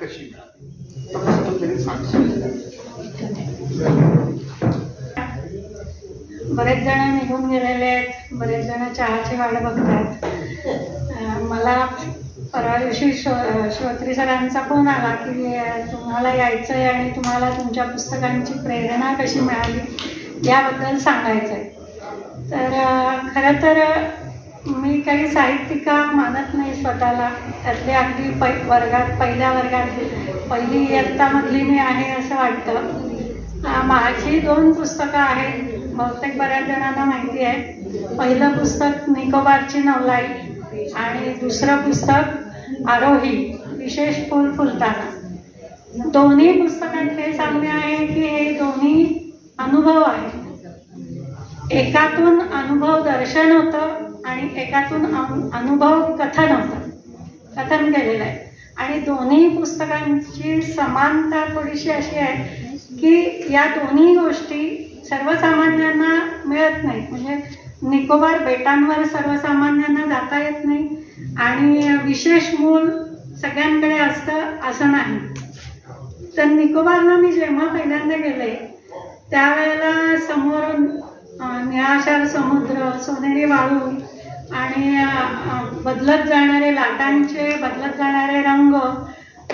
कशी मिळाली बरेच जण निघून गेलेले आहेत, बरेच जण चहाची वाट बघतात. मला परवा दिवशी श्रोत्री सरांचा फोन आला की तुम्हाला यायचं आहे आणि तुम्हाला तुमच्या पुस्तकांची प्रेरणा कशी मिळाली याबद्दल सांगायचं आहे. तर खरं तर मी काही साहित्यिका मानत नाही स्वतःला. त्यातले अगदी पहिल्या वर्गात पहिली इयत्तामधली मी आहे असं वाटतं. माझी 2 पुस्तकं आहेत, बहुतेक बऱ्याच जणांना माहिती आहे. पहिलं पुस्तक निकोबारची नवलाई आणि दुसरं पुस्तक आरोही विशेष फूल फुलताना. दोन्ही पुस्तकात हे सांगणे आहे की हे दोन्ही अनुभव आहेत. एकातून अनुभव दर्शन होतं आणि एकातून अनुभव कथन होतं, कथन केलेलं आहे. आणि दोन्ही पुस्तकांची समानता थोडीशी अशी आहे की या दोन्ही गोष्टी सर्वसामान्यांना मिळत नाही. म्हणजे निकोबार बेटांवर सर्वसामान्यांना जाता येत नाही आणि विशेष मूल सगळ्यांकडे असतं असं नाही. तर निकोबारला मी जेव्हा पहिल्यांदा गेले त्यावेळेला समोरून निळाशार समुद्र, सोनेरी वाळू आणि बदलत जाणारे लाटांचे बदलत जाणारे रंग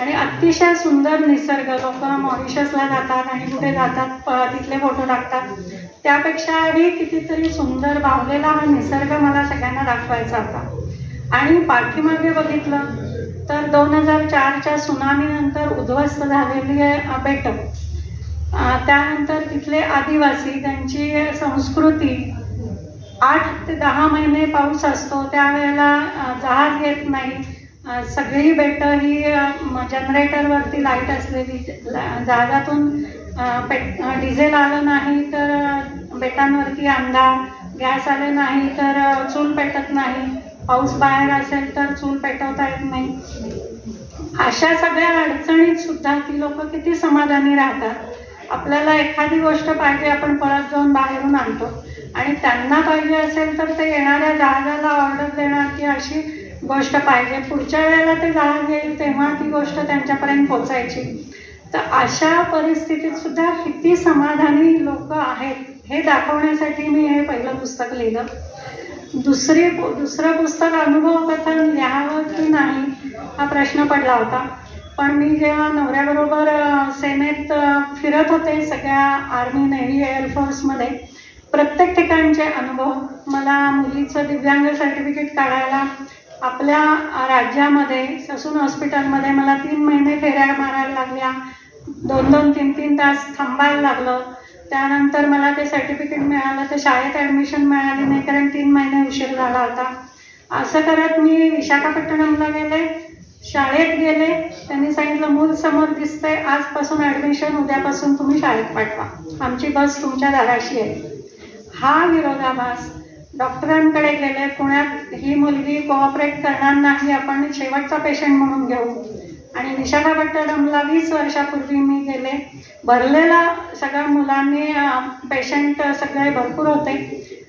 आणि अतिशय सुंदर निसर्ग. लोक मॉरिशसला जातात आणि कुठे जातात तिथले फोटो टाकतात. त्यापेक्षाही कितीतरी सुंदर भावलेला हा निसर्ग मला सगळ्यांना दाखवायचा होता. आणि पाठीमागे बघितलं तर 2004च्या सुनामीनंतर उद्ध्वस्त झालेली बेट, त्यानंतर तिथले आदिवासी, त्यांची संस्कृती. 8 ते 10 महिने पाऊस असतो, त्यावेळेला जहाज येत नाही. सगळी बेटं ही जनरेटरवरती लाईट असलेली. जहाजातून डिझेल आलं नाही तर बेटांवरती अंधार, गॅस आले नाही तर चूल पेटत नाही, पाऊस बाहेर असेल तर चूल पेटवता येत नाही. अशा सगळ्या अडचणीत सुद्धा ती लोक किती समाधानी राहतात. आपल्याला एखादी गोष्ट पाहिजे, आपण पळत जाऊन बाहेरून आणतो आणि त्यांना पाहिजे असेल तर ते येणाऱ्या जहाजाला ऑर्डर देणार की अशी गोष्ट पाहिजे. पुढच्या वेळेला ते जहाज येईल तेव्हा ती गोष्ट त्यांच्यापर्यंत पोचायची. तर अशा परिस्थितीत सुद्धा किती समाधानी लोक आहेत हे दाखवण्यासाठी मी हे पहिलं पुस्तक लिहिलं. दुसरं पुस्तक अनुभव कथन लिहावं की नाही हा प्रश्न पडला होता. पण मी जेव्हा नवऱ्याबरोबर सेनेत फिरत होते, सगळ्या आर्मी, नेव्ही, एअरफोर्समध्ये, प्रत्येक ठिकाणचे अनुभव. मला मुलीचं दिव्यांग सर्टिफिकेट काढायला आपल्या राज्यामध्ये ससून हॉस्पिटलमध्ये मला 3 महिने फेऱ्या मारायला लागल्या. 2-2, 3-3 तास थांबायला लागलं. त्यानंतर मला ते सर्टिफिकेट मिळालं. तर शाळेत ॲडमिशन मिळाली नाही कारण 3 महिने उशीर झाला होता. असं करत मी विशाखापट्टणमला गेले, शाळेत गेले. त्यांनी सांगितलं मूल समोर दिसतंय, आजपासून ॲडमिशन, उद्यापासून तुम्ही शाळेत पाठवा, आमची बस तुमच्या दाराशी आहे. हा विरोधाभास. डॉक्टरांकडे गेले पुण्यात, ही मुलगी कोऑपरेट करणार नाही, आपण शेवटचा पेशंट म्हणून घेऊ. आणि विशाखापट्टणमला 20 वर्षापूर्वी मी गेले. भरलेला सगळ्या मुलांनी, पेशंट सगळे भरपूर होते.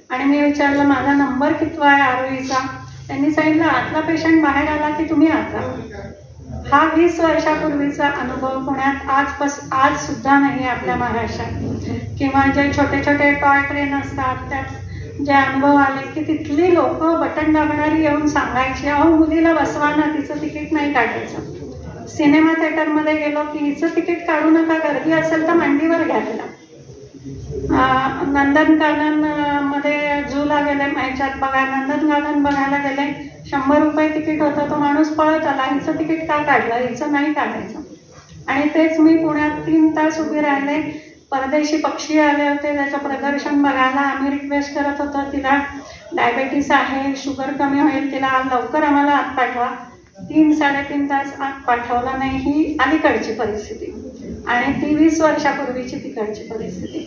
आणि मी विचारलं माझा नंबर कितवा आहे आरोहीचा. त्यांनी सांगितलं आतला पेशंट बाहेर आला की तुम्ही आता. हा 20 वर्षापूर्वीचा अनुभव पुण्यात आज सुद्धा नाही आपल्या महाराष्ट्रात. किंवा जे छोटे छोटे टॉय ट्रेन असतात त्यात जे अनुभव आले की तिथली लोक बटन दाबणारी येऊन सांगायची, अहो मुलीला बसवा ना, तिचं तिकीट नाही काढायचं. सिनेमा थिएटरमध्ये गेलो की हिचं तिकीट काढू नका, गर्दी असेल तर मांडीवर घ्या तिला. नंदनकानन मध्ये झूला गेले, ह्याच्यात बघा, नंदनकानन बघायला गेले, 100 रुपये तिकीट होतं. तो माणूस पळत आला, हिचं तिकीट का काढलं, हिचं नाही काढायचं. आणि तेच मी पुण्यात 3 तास उभी राहिले. परदेशी पक्षी आले होते, त्याचं प्रदर्शन बघायला. आम्ही रिक्वेस्ट करत होतो तिला डायबेटीस आहे, शुगर कमी होईल, तिला लवकर आम्हाला आत पाठवा. 3-3.5 तास आत पाठवलं नाही. ही अलीकडची परिस्थिती आणि ती 20 वर्षापूर्वीची तिकडची परिस्थिती.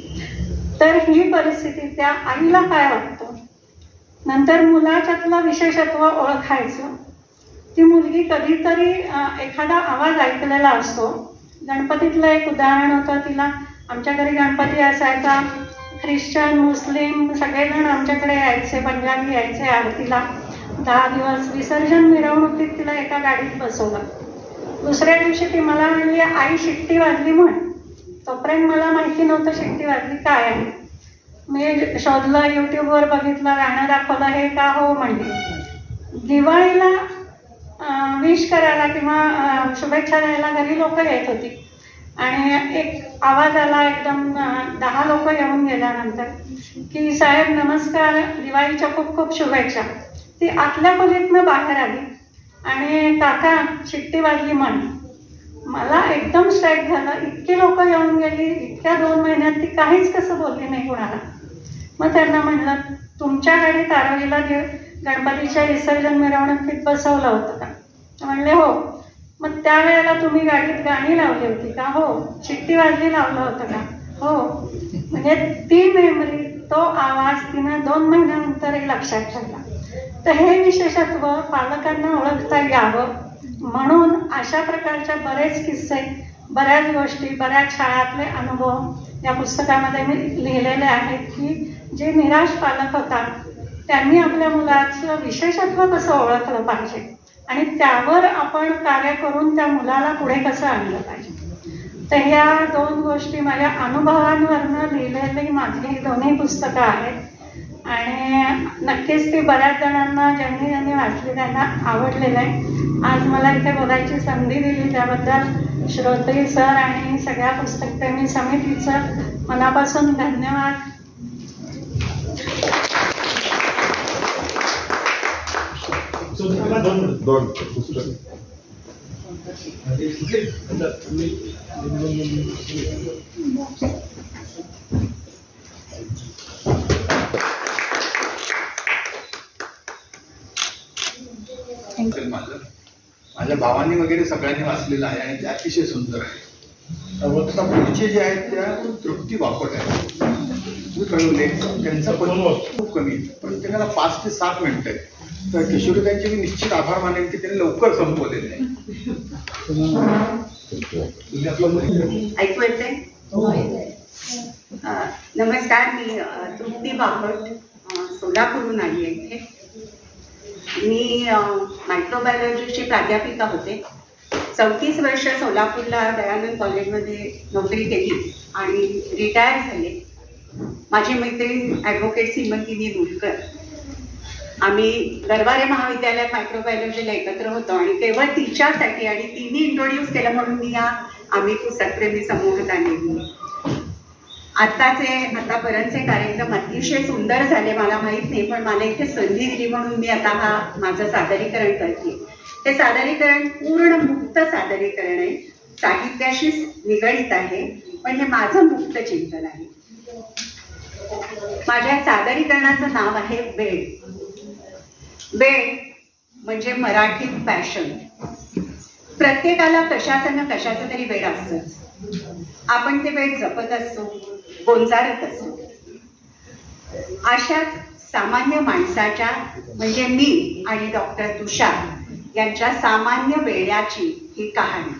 तर ही परिस्थिती त्या आईला काय वाटतं, नंतर मुलाच्यातलं विशेषत्व ओळखायचं. ती मुलगी कधीतरी एखादा आवाज ऐकलेला असतो. गणपतीतलं एक उदाहरण होतं. तिला आमच्या घरी गणपती असायचा, ख्रिश्चन, मुस्लिम सगळेजण आमच्याकडे यायचे, पंजाबी यायचे आरतीला. 10 दिवस विसर्जन मिरवणुकीत तिला एका गाडीत बसवलं दुसऱ्या दिवशी ती मला म्हणली, आई शिट्टी वाजली म्हण. तोपर्यंत मला माहिती नव्हतं शिट्टी वाजली काय आहे. मी शोधलं, यूट्यूबवर बघितलं, गाणं दाखवलं, हे का हो म्हणली. दिवाळीला विश करायला किंवा शुभेच्छा द्यायला घरी लोक येत होती आणि एक आवाज आला एकदम 10 लोक येऊन गेल्यानंतर की साहेब नमस्कार, दिवाळीच्या खूप खूप शुभेच्छा. ती आतल्या खोलीतनं बाहेर आली आणि काका शिट्टी वाजली म्हण. मला एकदम स्ट्राईक झालं, इतकी लोक येऊन गेली, इतक्या 2 महिन्यात ती काहीच कसं बोलली नाही कुणाला. मग त्यांना म्हणलं, तुमच्या गाडीत आरोलीला गणपतीच्या विसर्जन मिरवणुकीत बसवलं होतं का? म्हणले हो. मग त्यावेळेला तुम्ही गाडीत गाणी लावली होती का? हो. शिट्टी वाजली लावलं होतं का? हो. म्हणजे ती मेमरी, तो आवाज तिनं 2 महिन्यानंतरही लक्षात ठेवला. तर हे विशेषत्व पालकांना ओळखता यावं म्हणून अशा प्रकारच्या बरेच किस्से, बऱ्याच गोष्टी, बऱ्याच शाळातले अनुभव या पुस्तकामध्ये मी लिहिलेले आहेत की जे निराश पालक होतात त्यांनी आपल्या मुलाचं विशेषत्व कसं ओळखलं पाहिजे आणि त्यावर आपण कार्य करून त्या मुलाला पुढे कसं आणलं पाहिजे. तर ह्या 2 गोष्टी माझ्या अनुभवांवरनं लिहिलेली माझी 2ही पुस्तकं आहेत आणि नक्कीच ती बऱ्याच जणांना ज्यांनी वाचली त्यांना आवडलेलं आहे. आज मला इथे बोलायची संधी दिली त्याबद्दल श्रोते सर आणि सगळ्या पुस्तकप्रेमी समितीचं मनापासून धन्यवाद. माझ्या भावांनी वगैरे सगळ्यांनी वाचलेलं आहे आणि ते अतिशय सुंदर आहे. आता पुढचे जे आहेत त्या तृप्ती बापट आहेत, कळवले त्यांचा पण खूप कमी, पण त्यांना 5 ते 7 मिनिटं आहेत. तर किशोरीताईंचे मी निश्चित आभार मानेन की त्यांनी लवकर संपवलेले नाही. ऐकू येते? नमस्कार, मी तृप्ती बापट सोलापूरहून आली आहे इथे. मी मायक्रोबायोलॉजीची प्राध्यापिका होते. 34 वर्ष सोलापूरला दयानंद कॉलेजमध्ये नोकरी केली आणि रिटायर झाले. माझी मैत्रीण ॲडव्होकेट सीमंतिनी दुलकर, आम्ही गरवारे महाविद्यालयात मायक्रोबायोलॉजीला एकत्र होतो आणि केवळ तिच्यासाठी आणि तिने इंट्रोड्यूस केलं म्हणून मी आम्ही पुस्तकप्रेमी समूहात आलेली. आतापर्यंतचे कार्यक्रम अतिशय सुंदर झाले, मला माहीत नाही, पण मला इथे संधी दिली म्हणून मी आता माझं सादरीकरण करते. ते सादरीकरण पूर्ण मुक्त सादरीकरण आहे, साहित्याशी निगडित आहे, पण हे माझं मुक्त चिंतन आहे. माझ्या सादरीकरणाचं नाव आहे वेड. वेड म्हणजे मराठीत पॅशन. प्रत्येकाला कशाचं तरी वेड असतंच. आपण ते वेड जपत असतो, गोंजारत असतो. अशाच सामान्य माणसाच्या म्हणजे मी आणि डॉक्टर तुषार यांच्या सामान्य वेड्याची ही कहाणी.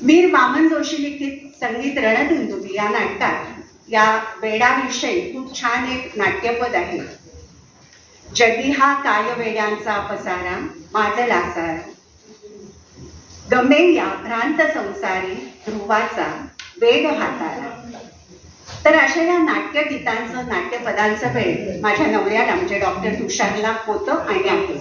वीर वामन जोशी लिखित संगीत रणदुंदुभी या नाटकात या वेड्याविषयी खूप छान एक नाट्यपद आहे. जगी हा काय वेड्यांचा पसारा माझला सारा, गमे या भ्रांत संसारी ध्रुवाचा वेड हाताळा. तर अशा या नाट्यगीतांचं, नाट्यपदांचं वेळ माझ्या नवऱ्याला म्हणजे डॉक्टर तुषारला होतं आणि आहे.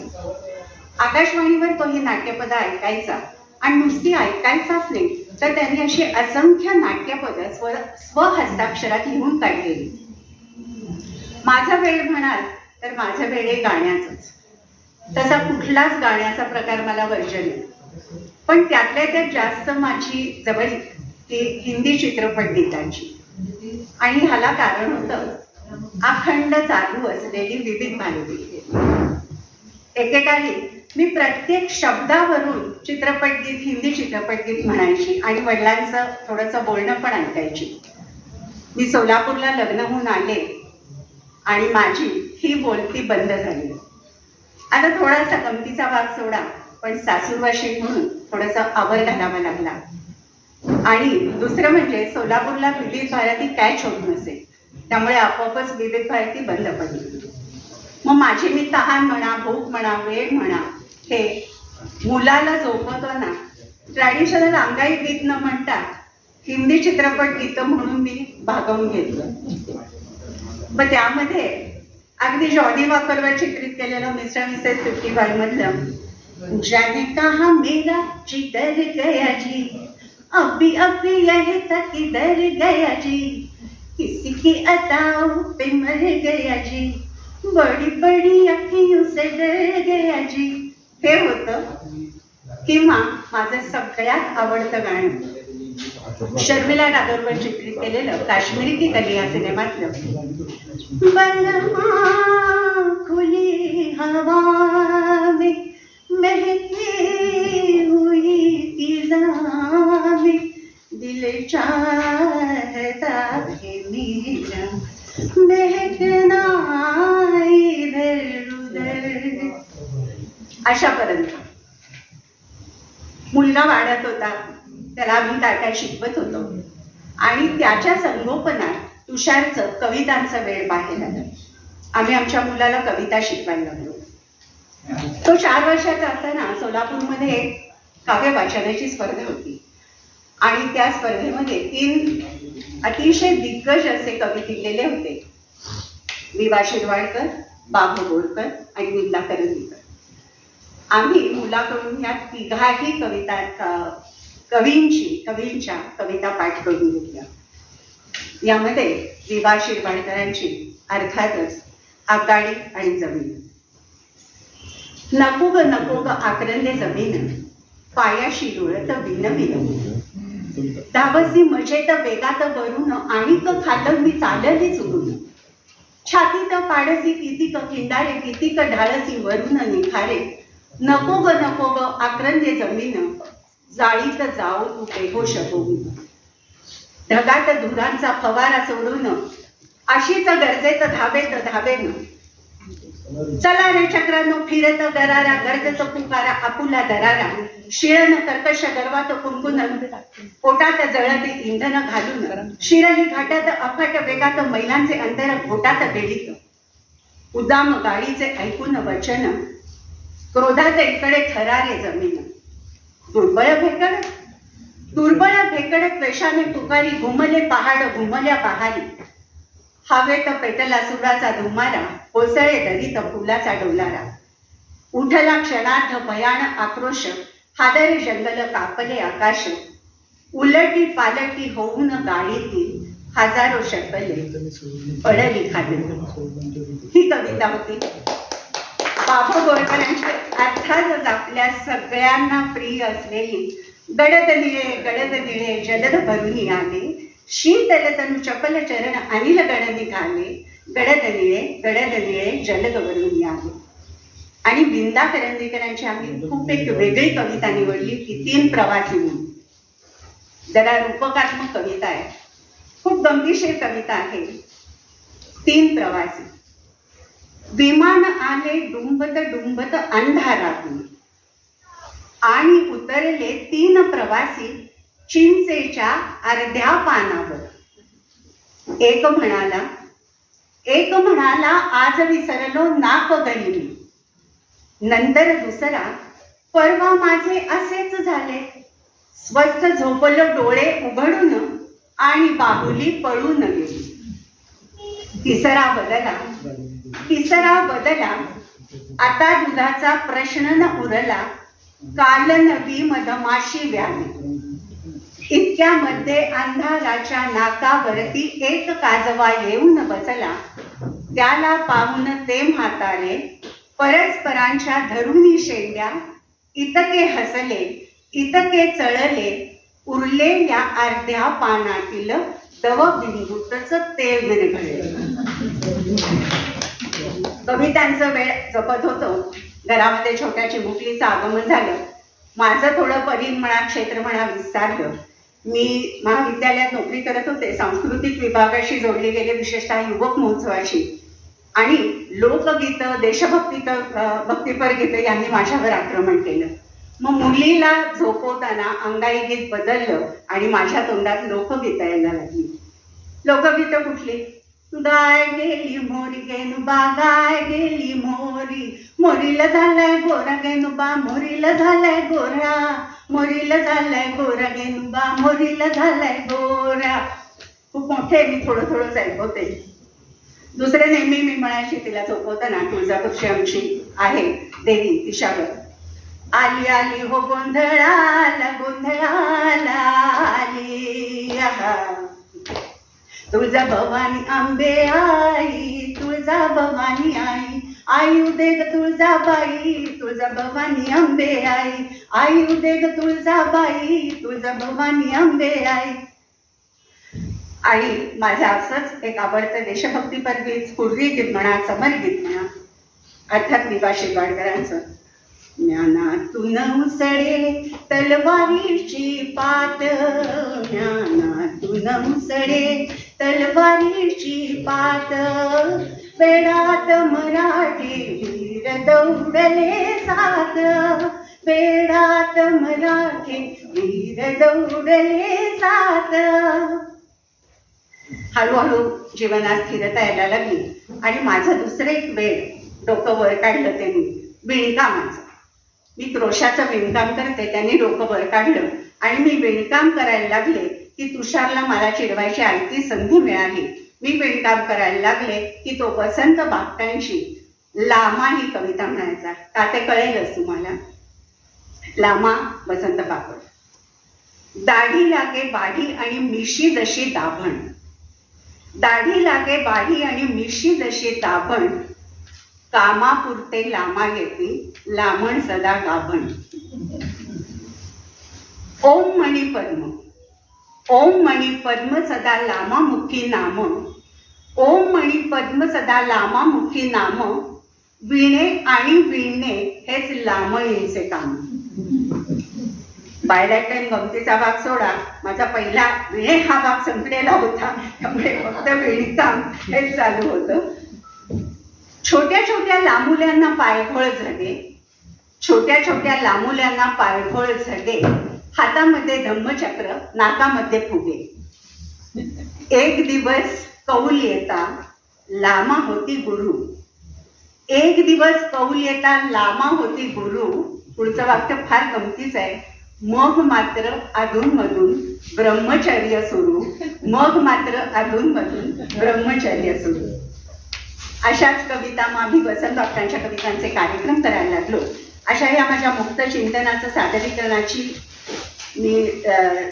आकाशवाणीवर तो ही नाट्यपद ऐकायचा आणि नुसती ऐकायचाच नाही तर त्यांनी अशी असंख्य नाट्यपदं स्वहस्ताक्षरात लिहून काढलेली. माझा वेळ म्हणाल तर माझं वेळ हे गाण्याचंच. तसा कुठलाच गाण्याचा प्रकार मला वर्ज्य नाही, पण त्यातल्या त्यात जास्त माझी जवळीक ती हिंदी चित्रपट गीतांची. आणि ह्याला कारण होतं अखंड चालू असलेली विविध भारती. एकेकाळी मी प्रत्येक शब्दावरून चित्रपटगीत, हिंदी चित्रपटगीत म्हणायची आणि वडिलांचं थोडंसं बोलणं पण ऐकायची. मी सोलापूरला लग्न होऊन आले आणि माझी ही बोलती बंद झाली. आता थोडासा गमतीचा भाग सोडा, पण सासूरवाशी म्हणून थोडासा आवर घालावा लागला. आणि दुसरं म्हणजे सोलापूरला विविध भारती कॅच होत नसे, त्यामुळे आपोआपच विविध भारती बंद पडली. मग माझी मी तहान म्हणा, भूक म्हणा, वेळ म्हणा, हे मुलाला झोपवताना ट्रॅडिशनल अंगाई गीत न म्हणता हिंदी चित्रपट गीत म्हणून मी भागवून घेतलं. मग त्यामध्ये अगदी जॉनी वॉकरवर चित्रित केलेलं मिस्टर मिसेस 55 मधलं जाने कहा मेरा जिगर गया जी, अभी अभी यही तक किधर गया जी, किसी की अदाओं पे मर गया जी, बड़ी बड़ी अखियों से डर गया जी, हे होतं. किंवा माझं सगळ्यात आवडतं गाणं शर्मिला टागोरवर चित्रित केलेलं काश्मीरी की कली या सिनेमातलं बलमा खुली हवा में महकी हुई फिजा में दिल चाहता है मेरा महकना इधर उधर. अशापर्यंत मुलगा वाढत होता, त्याला आम्ही काय काय शिकवत होतो आणि त्याच्या संगोपनात तुषारचं कवितांचा वेळ बाहेर आला. आम्ही आमच्या मुलाला कविता शिकवायला लागलो. तो 4 वर्षाचा असताना सोलापूरमध्ये एक काव्य वाचनाची स्पर्धा होती आणि त्या स्पर्धेमध्ये 3 अतिशय दिग्गज असे कवी दिलेले होते, विवा शिरवाडकर, बाबू बोरकर आणि विंदा करंदीकर. आम्ही मुलाकडून ह्या 3ही कवींच्या कविता पाठ करून घेतल्या. यामध्ये विवा शिरवाडकरांची अर्थातच आगगाडी आणि जमीन. नको ग आक्रंदे जमीन, पायाशी डोळत विन विन, धावसी मजेत वेगात वरून आणिक खातं मी चालली चुरून, छातीत पाडसी कितीक किंडारे कितीक ढाळसी वरून निखारे, नको ग आक्रंदे जमीन, जाळीत जाऊ तू बेहोश होऊन, ढगात धुरांचा फवारा सोडून अशीच गरजेत धावेन, चला रे चक्रानो फिरत गरारा, गरजेत पुकारा आपुला दरारा, शिळन कर्कश गर्वात कुंकुन, पोटात जळते इंधन घालून, शिरही घाटात अफाट वेगात मैलांचे अंतर घोटात वेळीत, उदाम गाडीचे ऐकून वचन, क्रोधात इकडे थरारे जमीन, दुर्बळ भेकड त्वेषाने पुकारी, घुमले पहाड घुमल्या पहारी, हवेत पेटला सुराचा धुमारा, कोसळे दरीत फुलाचा डोलारा, उठला क्षणार्थ भयान आक्रोश, हादरे जंगल कापले आकाश, उलटी पालटी होऊन गाडीतील हजारो शकले पडली खाली. ही कविता होती. बाबू बोरकरांची अर्थातच आपल्या सगळ्यांना प्रिय असलेली गडद निळे जलद भरून आले, शीतल तनु चपल चरण अनिल गण निघाले, गडद निळे जलद भरून आले. आणि विंदा करंदीकरांची आम्ही खूप एक वेगळी कविता निवडली की 3 प्रवासी म्हणून. जरा रूपकात्मक कविता आहे, खूप गमतीशीर कविता आहे. 3 प्रवासी. विमान आले डुंबत अंधारातून आणि उतरले 3 प्रवासी चिंचेच्या अर्ध्या पानावर. एक म्हणाला आज विसरलो नाक गली, नंतर दुसरा परवा माझे असेच झाले, स्वच्छ झोपलो डोळे उघडून आणि बाहुली पळून गेली. तिसरा बदला आता दुधाचा प्रश्न न उरला, काल नवी मधमाशी व्याली, इतक्यामध्ये अंधाराच्या नाकावरती एक काजवा येऊन बसला, त्याला पाहून ते म्हातारे परस्परांच्या धरुणी शेंड्या, इतके हसले इतके चळले, उरलेल्या अर्ध्या पानातील दवबिंदूतच ते विरघळले. कवितांचं वेळ जपत होतो. घरामध्ये छोट्या चिमुकलीचं आगमन झालं. माझं थोडं परिमळा क्षेत्र म्हणा विस्तारलं. मी महाविद्यालयात नोकरी करत होते, सांस्कृतिक विभागाशी जोडले गेले, विशेषतः युवक महोत्सवाशी, आणि लोकगीत भक्तिपर गीत यांनी माझ्यावर आक्रमण केलं. मग मुलीला झोपवताना अंगाई गीत बदललं आणि माझ्या तोंडात लोकगीत यायला लागली. लोकगीतं कुठली? गाय गेली मोरी गेनुबा, गाय गेली मोरी, मोरीला झालाय गोरा गेनुबा, मोरीला झालाय गोरा, मोरीला झालाय गोरा गेनुबा, मोरीला झालाय गोरा. खूप मोठे, मी थोडं थोडं ऐकवते. दुसरे नेहमी मी म्हणायची तिला झोपवताना, तुळजापूरची आमची आहे देवी तिशावर. आली आली हो गोंधळाला, गोंधळाला आली, तुळजा भवानी आंबे आई, तुळजा भवानी आई, आई उदे ग तुळजाबाई, तुळजा भवानी आंबे आई, आई उदे ग तुळजाबाई, तुळजा भवानी आंबे आई. आणि माझं असंच एक आवडतं देशभक्तीपर गीत, स्फुर्ती गीत म्हणा, समर गीत म्हणा, अर्थात विवा शिरवाडकरांचं. ज्ञानातून उसळे तलवारीची पात, ज्ञानातून उसळे तलवारीची पात, वेडात मराठी वीर दौडले सात, वेडात मराठी वीर दौडले सात. हळूहळू जीवनात स्थिरता यायला लागली आणि माझं दुसरं एक वेळ डोकं वर काढलं ते मी विणकामाचं. मी क्रोशाचं विणकाम करते, त्यांनी डोकं वर काढलं आणि मी विणकाम करायला लागले की तुषारला मला चिडवायची आयती संधी मिळाली. मी विणकाम करायला लागले की तो वसंत बागटांशी लामा ही कविता म्हणायचा. का ते कळेलच तुम्हाला. लामा वसंत बागट. दाढी लागे बाढी आणि मिशी जशी दाभण, दाढी लागे बाढी आणि मिशी जशी दाभण, कामापुरते लामा येते लामण सदा गाभण. ओम मणी पद्म, ओम मणी पद्म सदा लामामुखी नाम, ओम मणी पद्म सदा लामामुखी नाम, विणे आणि विणणे हेच लामणींचे काम. बाय दॅट टाइम गमतीचा भाग सोडा, माझा पहिला विणे हा भाग संपलेला होता, त्यामुळे फक्त विणकाम हेच चालू होतं. छोट्या छोट्या लामुल्यांना पायघोळ झगे, छोट्या छोट्या लामुल्यांना पायघोळ झगे, हातामध्ये धम्मचक्र नाकामध्ये फुगे. एक दिवस कौल येता लामा होती गुरु, एक दिवस कौल येता लामा होती गुरु. पुढचं वाक्य फार गमतीच आहे. मग मात्र अधून मधून ब्रह्मचर्य सुरू, मग मात्र अधून मधून ब्रह्मचर्य सुरू. अशाच कविता मग आम्ही वसंत बागटांच्या कवितांचे कार्यक्रम करायला लागलो. अशा या माझ्या मुक्त चिंतनाचं सादरीकरणाची मी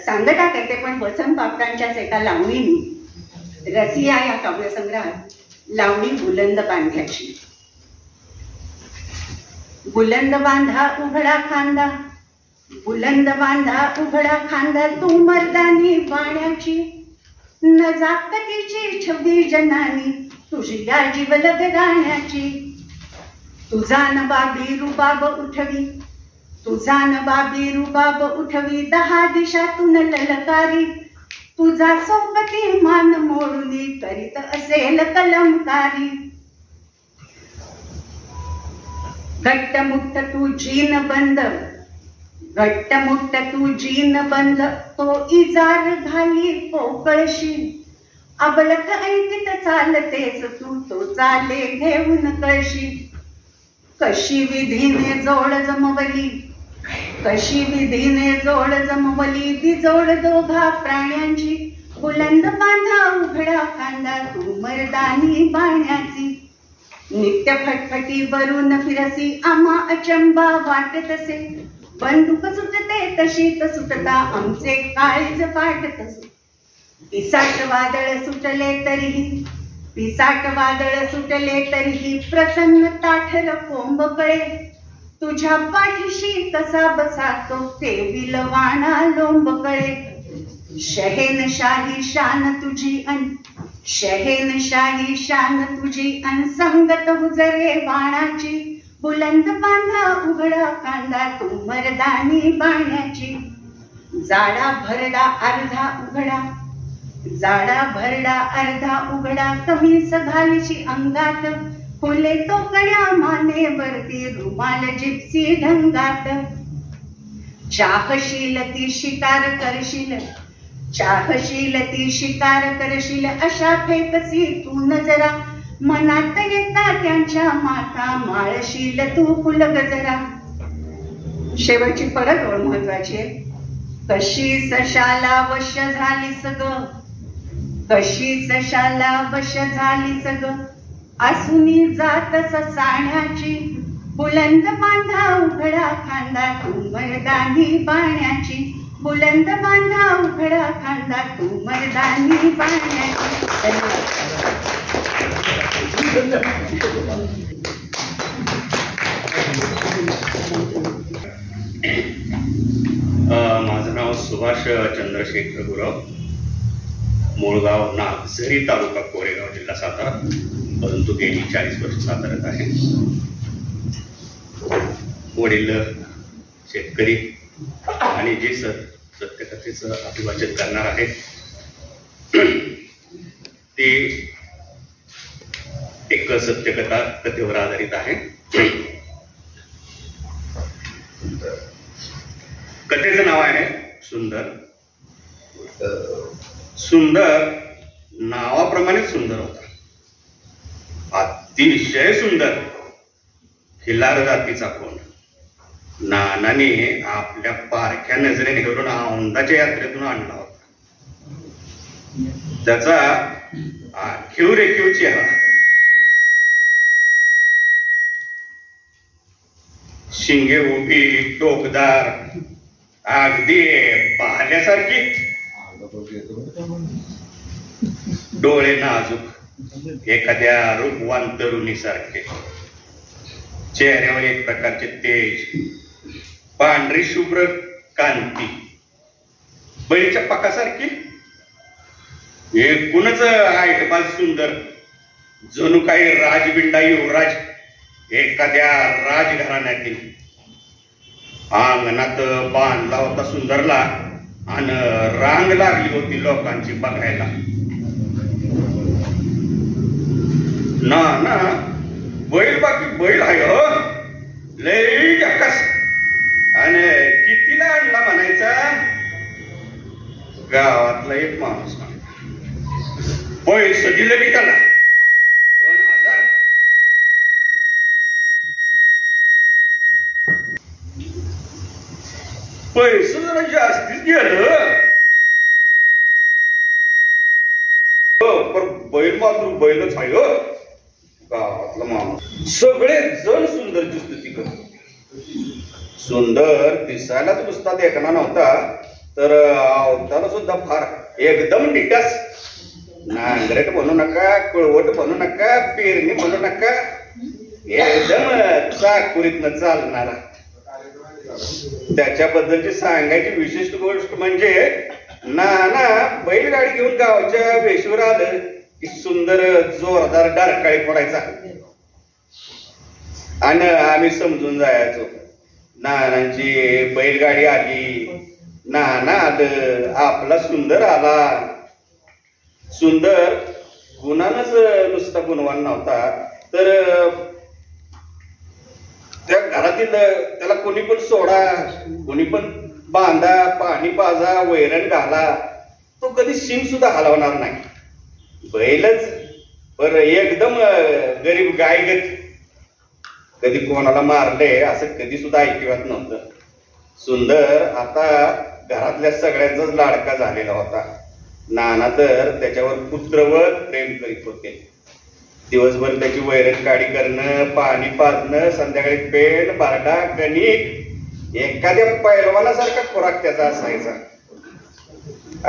सांगता करते. पण वसंत बागटांच्याच एका लावणीनी रसिया या काव्यसंग्रहात लावणी बुलंद बांध्याची. बुलंद बांधा उघडा खांदा, बुलंद बांधा उघडा खांदा, तू मर्दानी बाण्याची, न जागतिची छबी जनानी, तुझी या जीवलग राहण्याची. तुझा न बाबी रुबाब उठवी, तुझा न बाबी रुबाब उठवी, 10 दिशातून ललकारी, तुझा सोबती मान मोडली करीत असेल कलमकारी. घट्टमुट्ट तू जीन बंद, घट्टमुट्ट तू जीन बंद, तो इजार घाली पोकळशी, अबलख ऐकित चालतेस तू, तो चाले घेऊन कळशी. कशी विधीने जोड जमवली, कशी विधीने जोड जमवली, ती जोड दोघा प्राण्यांची. बुलंद बांधा उघडा खांदा, तू मर्दानी बाण्याची. नित्य फटफटी वरून फिरसी, आम्हा अचंबा वाटत असे, बंदूक सुटते तशी तर सुटता आमचे काळीज पाठत असे. पिसाट वादळ सुटले तरीही, पिसाट वादळ सुटले तरीही, प्रसन्न ताठर कोंब कळे, तुझ्या पाठीशी कसा बसातो ते विलवाणा लोंब कळे. शहेनशाही शान तुझी अन, शहेनशाही शान तुझी अन, संगत हुजरे बाणाची. बुलंद बांधा उघडा खांदा, तू मर्दानी बाण्याची. जाडा भरडा अर्धा उघडा, जाडा भरडा अर्धा उघडा, कमीस घालशी अंगात, फुले तोकड्या मानेवरती, रुमाल जिप्सी ढंगात. चाहशील ती शिकार करशील, चाहशील ती शिकार करशील अशा फेकसी तू नजरा, मनात येता त्यांच्या माता माळशील तू फुल गजरा. शेवटची परत ओळ महत्वाची आहे. कशी सशाला वश झालीस ग, कशी सशाला वश झालीस ग, असूनी जात ससाण्याची, बुलंद बांधा उघडा खांदा तू मर्दानी बाण्याची, बुलंद बांधा उघडा खांदा तू मर्दानी बाण्याची. माझं नाव सुभाष चंद्रशेखर गुरव, मूळगाव नागझरी, तालुका कोरेगाव, जिल्हा सातारा, परंतु गेली 40 वर्ष साताऱ्यात आहे. वडील शेतकरी आणि जे सत्यकथेचं अभिवाचन करणार आहेत ते एक सत्यकथा कथेवर आधारित आहे. कथेचं नाव आहे सुंदर. सुंदर नावाप्रमाणे सुंदर होता, अतिशय सुंदर, खिलार जातीचा कोण. नानाने आपल्या पारख्या नजरेने घडून औंधाच्या यात्रेतून आणला होता. त्याचा आखीव रेखीव चेहरा, शिंगे उभी, टोकदार, अगदी पाहण्यासारखी, डोळे नाजूक, एखाद्या रूपवान तरुणीसारखे, चेहऱ्यावर एक प्रकारचे तेज, पांढरी शुभ्र कांती, बैलच्या पाकासारखी, एकूणच आयटबाज सुंदर, जणू काही राजबिंडा युवराज एखाद्या राजघराण्यातील. अंगणात बांधला होता सुंदरला आणि रांग लागली होती लोकांची बघायला. ना बैल बाकी बैल आहे हो, लय जक्कस. आणि कितीला आणला म्हणायचा, गावातला एक माणूस पैसे दिले की त्याला 2000. पैसे जरा जास्तीच गेलं पण बैल मात्र बैलच आहे हो. गावातला माणूस सगळे जण सुंदरची स्तुती करतो. सुंदर दिसायलाच नुसता देखणा नव्हता, तर अवतार सुद्धा फार एकदम निटास. नांगरट म्हणू नका, कुळवट म्हणू नका, पेरणी म्हणू नका, एकदम चाकुरीतनं चालणारा. त्याच्याबद्दलची सांगायची विशिष्ट गोष्ट म्हणजे नाना बैलगाडी घेऊन गावाच्या वेशीवर आलं की सुंदर जोरदार डारकाळी पडायचा आणि आम्ही समजून जायचो नानांची बैलगाडी आली, नाना आलं, आपला सुंदर आला. सुंदर गुणानच नुसता गुणवान नव्हता, तर त्या घरातील त्याला कोणी पण सोडा, कोणी पण बांधा, पाणी पाजा, वैरण घाला, तो कधी शिंग सुद्धा हलवणार नाही. बैलच पर एकदम गरीब गायगत, कधी कोणाला मारले असं कधी सुद्धा ऐकिवात नव्हतं. सुंदर आता घरातल्या सगळ्यांचाच लाडका झालेला होता. नाना तर त्याच्यावर पुत्रवत प्रेम करीत होते. दिवसभर त्याची वैरण काढी करणं, पाणी पाजणं, संध्याकाळी पेंड, बारडा, कणिक, एखाद्या पैलवानासारखा खुराक त्याचा असायचा.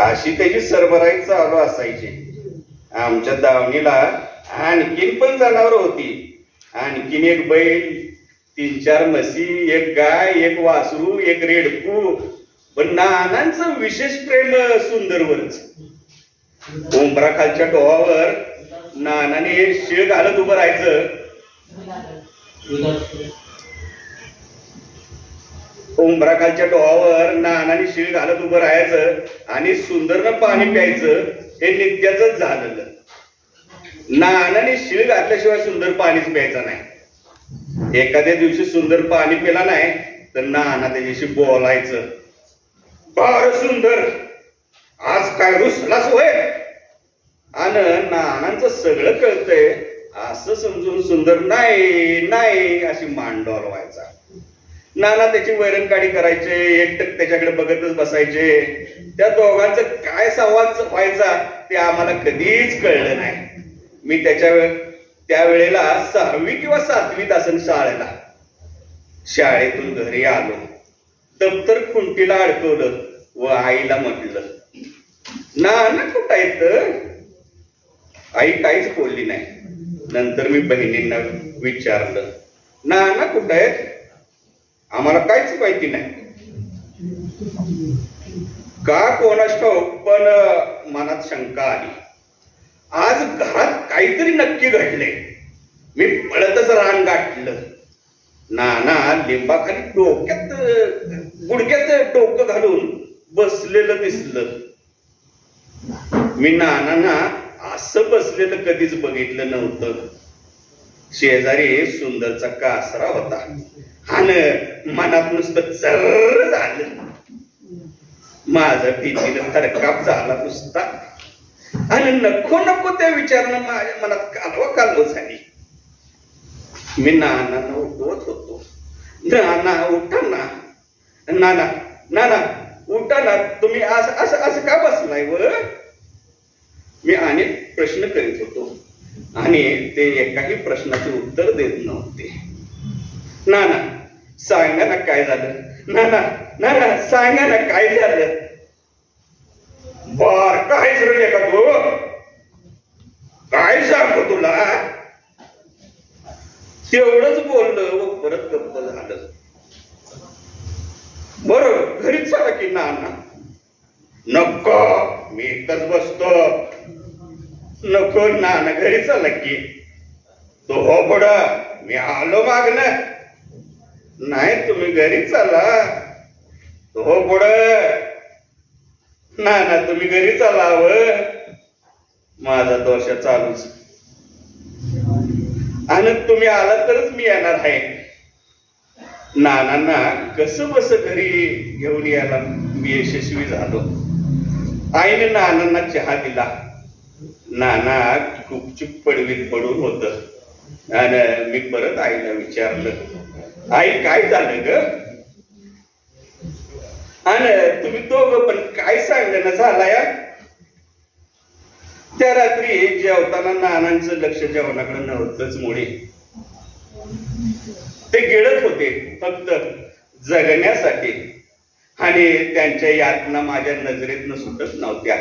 अशी त्याची सरबराई चालू असायची. आमच्या दावणीला आणखीन पण जनावर होती. आणखीन एक बैल, 3-4 म्हशी, एक गाय, एक वासरू, एक रेडकू. पण नानांचं विशेष प्रेम सुंदरवरच. उंबराखालच्या डोहावर नानाने शिळ घालत उभं राहायचं. उंबराखालच्या डोहावर नानाने शिळ घालत उभं राहायचं आणि सुंदरनं पाणी प्यायचं. हे नित्याच झालेलं. नानाने शिळ घातल्याशिवाय सुंदर पाणीच प्यायचा नाही. एखाद्या दिवशी सुंदर पाणी पिला नाही तर नाना त्याच्याशी बोलायचं. फार सुंदर, आज काय रुसलाच होय? आणि नानांचं सगळं कळतंय असं समजून सुंदर नाही नाही अशी मान डोलवायचा. नाना त्याची वैरणकाडी करायचे, एकटक त्याच्याकडे बघतच बसायचे. त्या दोघांचं काय संवाद व्हायचा ते आम्हाला कधीच कळलं नाही. मी त्यावेळेला 6वी किंवा 7वीत असेल शाळेला. शाळेतून घरी आलो, दप्तर खुंटीला अडकवलं व आईला म्हटलं, नाना कुठं आहेत? आई काहीच बोलली नाही. नंतर मी बहिणींना विचारलं, नाना कुठं आहेत? आम्हाला काहीच माहिती नाही. का कोणास ठाऊक, पण मनात शंका आली. आज घरात काहीतरी नक्की घडले. मी पळतच रान गाठलं. नाना लिंबाखाली गुडघ्यात डोकं घालून बसलेलं दिसलं. मी नानांना असं बसलेलं कधीच बघितलं नव्हतं. शेजारी सुंदरचा कासरा होता आणि मनात नुसतं चर्र झालं. माझा भीतीनं थरकाप झाला नुसता आणि नको नको त्या विचारानं माझ्या मनात कालवा झाली. मी नानांना उठवत होतो, नाना उठा ना, नाना नाना उठा ना, तुम्ही असं का बसलाय व? मी अनेक प्रश्न करीत होतो आणि ते एकाही प्रश्नाचे उत्तर देत नव्हते. नाना सांगा ना काय झालं, नाना नाना सांगा ना काय झालं. बर काय रडले का तू? काय सांगतो तुला? तेवढंच बोललं व परत गप्प झालं. बरं घरीच चला की नाना. नको मी एकच बसतो. नको नाना घरी चला की. तो हो पुढं, मी आलो मागणं. नाही तुम्ही घरी चला. तो हो पुढं, नाना तुम्ही घरी चलावं. माझा दोष चालूच आणि तुम्ही आला तरच मी येणार आहे. नानांना कसं बस घरी घेऊन यायला मी यशस्वी झालो. आईने नानांना चहा दिला. नाना गुपचूप पडवीत पडून होत आणि मी परत आईला विचारलं, आई काय झालं ग? आणि तुम्ही दोघं पण काय सांगणं झालाय? त्या रात्री जेवताना नानांचं लक्ष जेवणाकडे नव्हतंच मुळे. ते गिळत होते फक्त जगण्यासाठी आणि त्यांच्या यातना माझ्या नजरेतनं सुटत नव्हत्या.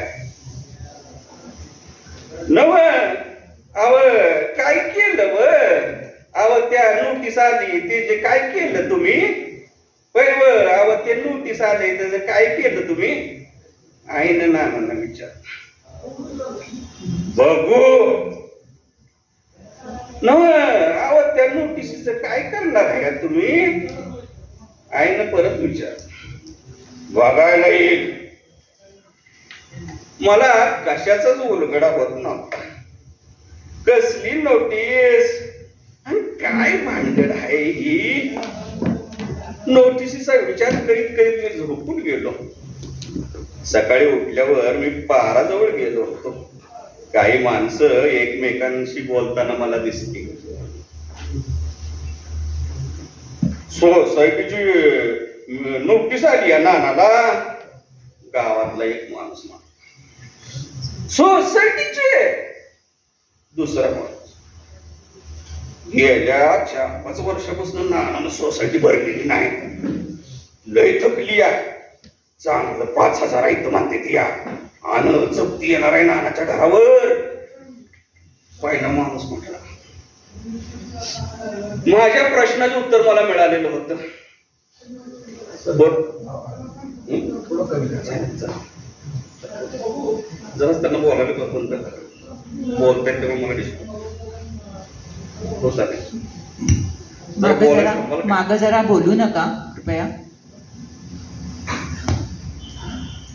नव अव काय केलं व? अव त्या नोटीस आली ते जे काय केलं तुम्ही? अव ते नोटीस आले त्याचं काय केलं तुम्ही? आईनं नानांना विचार. बघू नव अव त्या नोटीसीचं काय करणार आहे का तुम्ही? आईनं परत विचार. बघायला येईल. मला कशाचाच उलगडा होत नव्हता. कसली नोटीस आणि काय भानगड आहे ही? नोटिसीचा विचार करीत करीत मी झोपून गेलो. सकाळी उठल्यावर मी पाराजवळ गेलो होतो. काही माणसं एकमेकांशी बोलताना मला दिसली. सोसायटीची नोटीस आली आहे नानाला. गावातला एक माणूस सोसायटीचे. दुसरा माणूस गेल्या 4-5 वर्षापासून नानानं सोसायटी भरलेली नाही. लय थकली आहे. चांगलं 5,000 इथं म्हणते ती आणि जप्ती येणार आहे नानाच्या घरावर. पहिला माणूस म्हटला. माझ्या प्रश्नाचं उत्तर मला मिळालेलं होतं. जराच त्यांना बोलायला बंद बोलतायत तेव्हा मला दिसतो. हो चालेल. मागं जरा बोलू नका कृपया.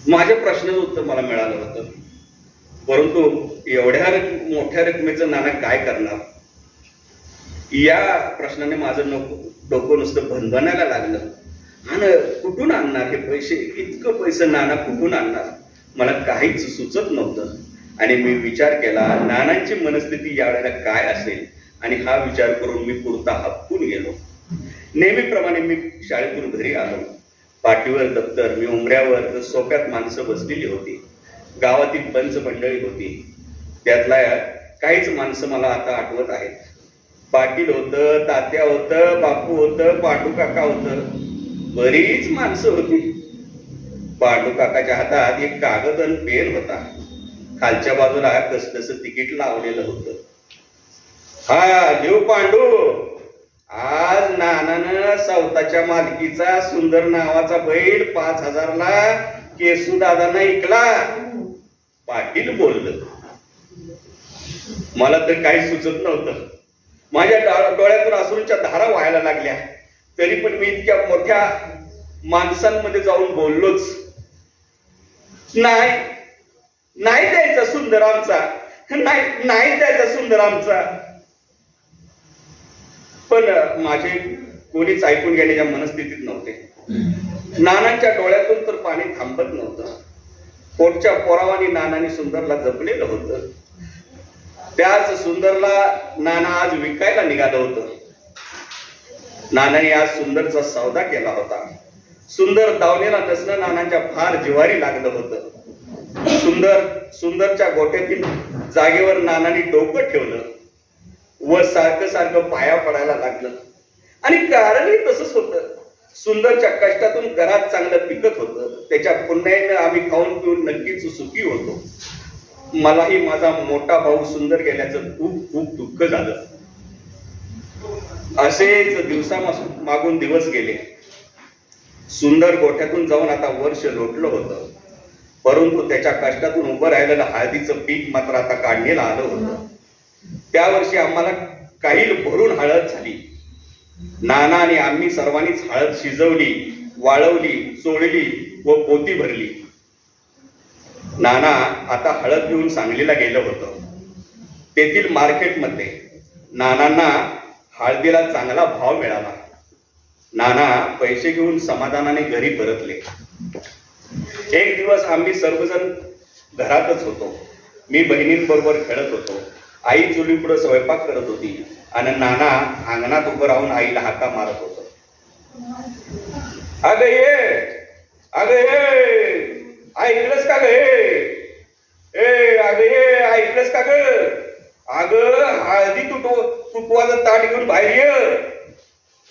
माझ्या प्रश्नाचं उत्तर मला मिळालं होतं, परंतु एवढ्या मोठ्या रकमेचं नाना काय करणार या प्रश्नाने माझं डोकं नुसतं भणभणायला लागलं. आणि कुठून आणणार हे पैसे? इतकं पैसे नाना कुठून आणणार? मला काहीच सुचत नव्हतं आणि मी विचार केला नानांची मनस्थिती यावेळेला काय असेल आणि हा विचार करून मी पुरता हपकून गेलो. नेहमीप्रमाणे मी शाळेतून घरी आलो. पाठीवर दप्तर, मी उमऱ्यावर सोप्यात माणसं बसलेली होती. गावातील पंच मंडळी होती. त्यातला काहीच माणसं मला आता आठवत आहेत. पाटील होतं, तात्या होतं, बापू होतं, पांडू काका होतं, बरीच माणसं होती. पांडू काकाच्या हातात एक कागद आणि पेन होता. खालच्या बाजूला कसलंसं तिकीट लावलेलं होतं. हा देव पांडू, आज नानानं सावताच्या मालकीचा सुंदर नावाचा बैल 5,000ला केसू दादांना ऐकला. पाटील बोललं. मला तर काही सुचत नव्हतं. माझ्या डोळ्यातून अश्रूंच्या धारा व्हायला लागल्या. तरी पण मी इतक्या मोठ्या माणसांमध्ये जाऊन बोललोच. नाही नाही द्यायचा सुंदर आमचा, नाही द्यायचा सुंदर आमचा. पण माझे कोणीच ऐकून घेण्याच्या मनस्थितीत नव्हते. नानांच्या डोळ्यातून तर पाणी थांबत नव्हतं. पोटच्या पोरावानी नानांनी सुंदरला जपलेलं होतं. त्याच सुंदरला नाना आज विकायला निघालं होतं. नानाने आज सुंदरचा सौदा केला होता. सुंदर दावणीला नसणं नानांच्या फार जिवारी लागलं होतं. सुंदरच्या गोट्यातील जागेवर नानांनी डोकं ठेवलं व सारखं सारखं पाया पडायला लागलं. आणि कारणही तसंच होतं. सुंदरच्या कष्टातून घरात चांगलं पिकत होतं. त्याच्या पुण्याईनं आम्ही खाऊन पिऊन नक्कीच सुखी होतो. मलाही माझा मोठा भाऊ सुंदर गेल्याचं खूप खूप दुःख झालं. असेच दिवसापासून मागून दिवस गेले. सुंदर गोठ्यातून जाऊन आता वर्ष लोटलं होतं. परंतु त्याच्या कष्टातून उभं राहिलेलं हळदीचं पीक मात्र आता काढणीला आलं होतं. त्या वर्षी आम्हाला काही भरून हळद झाली. नाना आणि आम्ही सर्वांनीच हळद शिजवली, वाळवली, चोळली व पोती भरली. नाना आता हळद घेऊन सांगलीला गेलं होतं. तेथील मार्केटमध्ये नानांना हळदीला चांगला भाव मिळाला. नाना पैसे घेऊन समाधानाने घरी परतले. एक दिवस आम्ही सर्वजण घरातच होतो. मी बहिणींबरोबर खेळत होतो. आई चुलीपुढे स्वयंपाक करत होती आणि नाना अंगणात उभं राहून आईला हाका मारत होतो. अगं ये, अगं ये, ऐकलंस का ग? ए अगं ये, ऐकलंस का ग? अगं हळदी तुटवाचं ताट घेऊन बाहेर ये